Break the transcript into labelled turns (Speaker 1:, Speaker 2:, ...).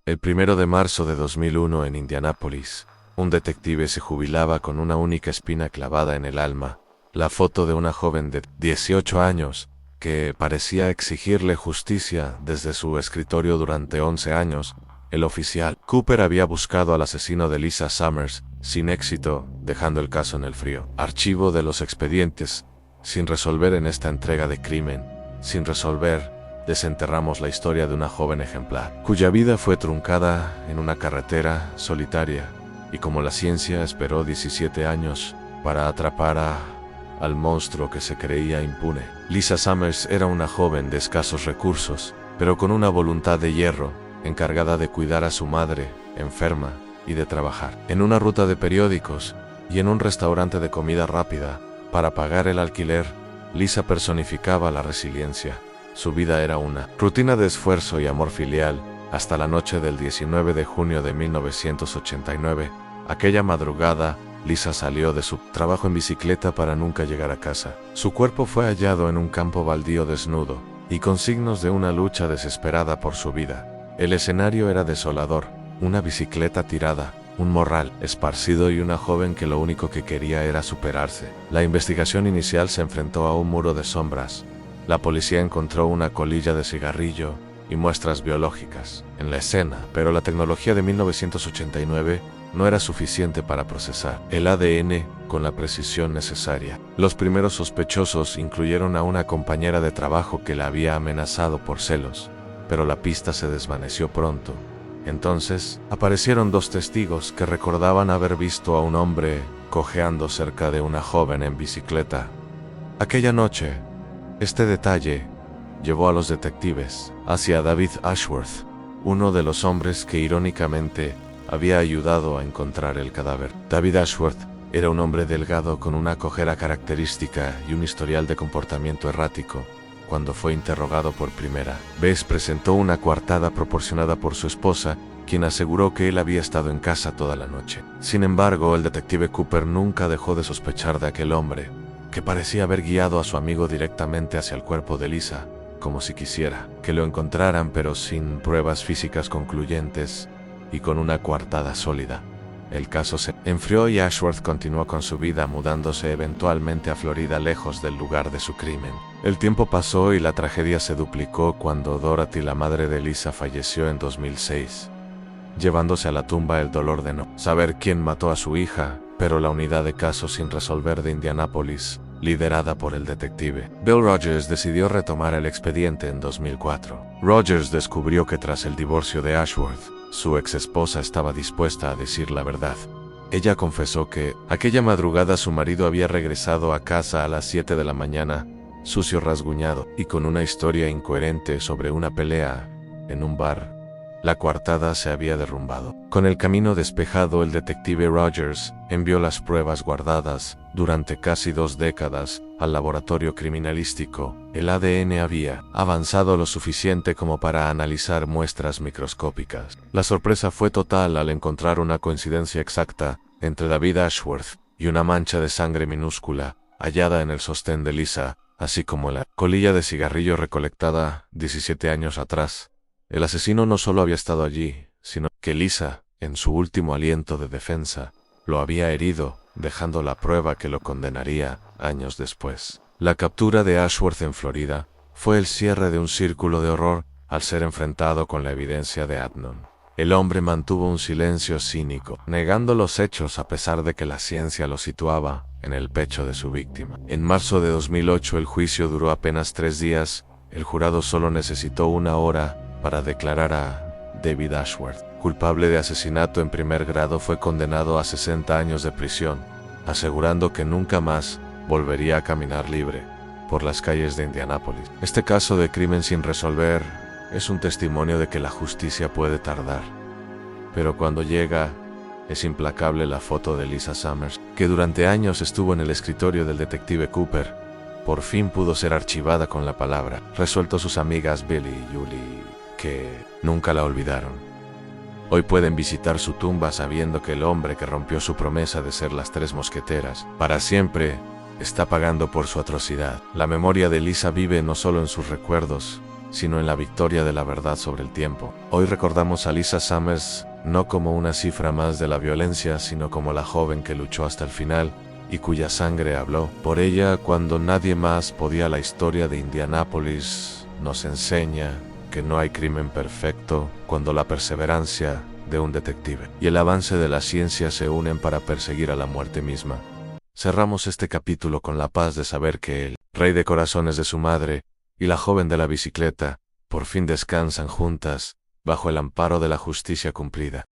Speaker 1: El 1 de marzo de 2001 en Indianápolis, un detective se jubilaba con una única espina clavada en el alma, la foto de una joven de 18 años, que parecía exigirle justicia desde su escritorio durante 11 años. El oficial Cooper había buscado al asesino de Lisa Summers, sin éxito, dejando el caso en el frío archivo de los expedientes. Sin resolver en esta entrega de crimen, sin resolver, desenterramos la historia de una joven ejemplar, cuya vida fue truncada en una carretera solitaria, y como la ciencia esperó 17 años para atrapar al monstruo que se creía impune. Lisa Summers era una joven de escasos recursos, pero con una voluntad de hierro, encargada de cuidar a su madre, enferma, y de trabajar en una ruta de periódicos y en un restaurante de comida rápida. Para pagar el alquiler, Lisa personificaba la resiliencia. Su vida era una rutina de esfuerzo y amor filial, hasta la noche del 19 de junio de 1989. Aquella madrugada, Lisa salió de su trabajo en bicicleta para nunca llegar a casa. Su cuerpo fue hallado en un campo baldío desnudo, y con signos de una lucha desesperada por su vida. El escenario era desolador: una bicicleta tirada, un morral esparcido y una joven que lo único que quería era superarse. La investigación inicial se enfrentó a un muro de sombras. La policía encontró una colilla de cigarrillo y muestras biológicas en la escena, pero la tecnología de 1989 no era suficiente para procesar el ADN con la precisión necesaria. Los primeros sospechosos incluyeron a una compañera de trabajo que la había amenazado por celos, pero la pista se desvaneció pronto. Entonces, aparecieron dos testigos que recordaban haber visto a un hombre cojeando cerca de una joven en bicicleta. Aquella noche, este detalle llevó a los detectives hacia David Ashworth, uno de los hombres que irónicamente había ayudado a encontrar el cadáver. David Ashworth era un hombre delgado con una cojera característica y un historial de comportamiento errático. Cuando fue interrogado por primera vez, presentó una coartada proporcionada por su esposa, quien aseguró que él había estado en casa toda la noche. Sin embargo, el detective Cooper nunca dejó de sospechar de aquel hombre, que parecía haber guiado a su amigo directamente hacia el cuerpo de Lisa, como si quisiera que lo encontraran, pero sin pruebas físicas concluyentes y con una coartada sólida. El caso se enfrió y Ashworth continuó con su vida, mudándose eventualmente a Florida, lejos del lugar de su crimen. El tiempo pasó y la tragedia se duplicó cuando Dorothy, la madre de Lisa, falleció en 2006, llevándose a la tumba el dolor de no saber quién mató a su hija. Pero la unidad de casos sin resolver de Indianápolis, liderada por el detective Bill Rogers, decidió retomar el expediente en 2004. Rogers descubrió que tras el divorcio de Ashworth, su ex esposa estaba dispuesta a decir la verdad. Ella confesó que aquella madrugada su marido había regresado a casa a las 7 de la mañana, sucio, rasguñado y con una historia incoherente sobre una pelea en un bar. La coartada se había derrumbado. Con el camino despejado, el detective Rogers envió las pruebas guardadas durante casi 2 décadas al laboratorio criminalístico. El ADN había avanzado lo suficiente como para analizar muestras microscópicas. La sorpresa fue total al encontrar una coincidencia exacta entre David Ashworth y una mancha de sangre minúscula hallada en el sostén de Lisa, así como la colilla de cigarrillo recolectada 17 años atrás. El asesino no solo había estado allí, sino que Lisa, en su último aliento de defensa, lo había herido, dejando la prueba que lo condenaría años después. La captura de Ashworth en Florida fue el cierre de un círculo de horror al ser enfrentado con la evidencia de Adnan. El hombre mantuvo un silencio cínico, negando los hechos a pesar de que la ciencia lo situaba en el pecho de su víctima. En marzo de 2008 el juicio duró apenas 3 días. El jurado solo necesitó 1 hora para declarar a David Ashworth culpable de asesinato en primer grado. Fue condenado a 60 años de prisión, asegurando que nunca más volvería a caminar libre por las calles de Indianápolis. Este caso de crimen sin resolver es un testimonio de que la justicia puede tardar, pero cuando llega, es implacable. La foto de Lisa Summers, que durante años estuvo en el escritorio del detective Cooper, por fin pudo ser archivada con la palabra resuelto. Sus amigas Billy y Julie, que nunca la olvidaron, hoy pueden visitar su tumba sabiendo que el hombre que rompió su promesa de ser las 3 mosqueteras para siempre está pagando por su atrocidad. La memoria de Lisa vive no solo en sus recuerdos, sino en la victoria de la verdad sobre el tiempo. Hoy recordamos a Lisa Summers no como una cifra más de la violencia, sino como la joven que luchó hasta el final y cuya sangre habló. Por ella, cuando nadie más podía, la historia de Indianápolis nos enseña que no hay crimen perfecto cuando la perseverancia de un detective y el avance de la ciencia se unen para perseguir a la muerte misma. Cerramos este capítulo con la paz de saber que el rey de corazones de su madre y la joven de la bicicleta por fin descansan juntas bajo el amparo de la justicia cumplida.